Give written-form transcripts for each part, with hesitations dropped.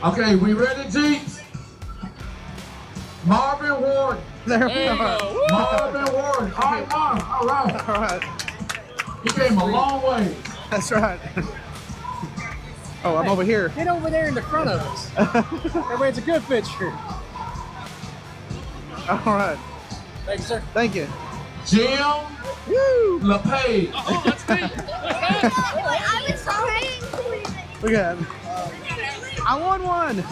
Okay, we ready, Jeeps? Marvin Whorton. There we go. Marvin Whorton. All right, Marvin. All right. All right. He came a long way. That's right. Oh, I'm over here. Get over there in the front of us. That way it's a good picture. All right. Thank you, sir. Thank you. Jim Woo! LePage. Oh, that's me. I was trying. Look at him. I won one.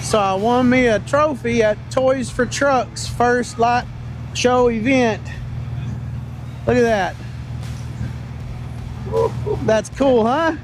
So I won me a trophy at Toys for Trucks first light show event. Look at that. That's cool, huh?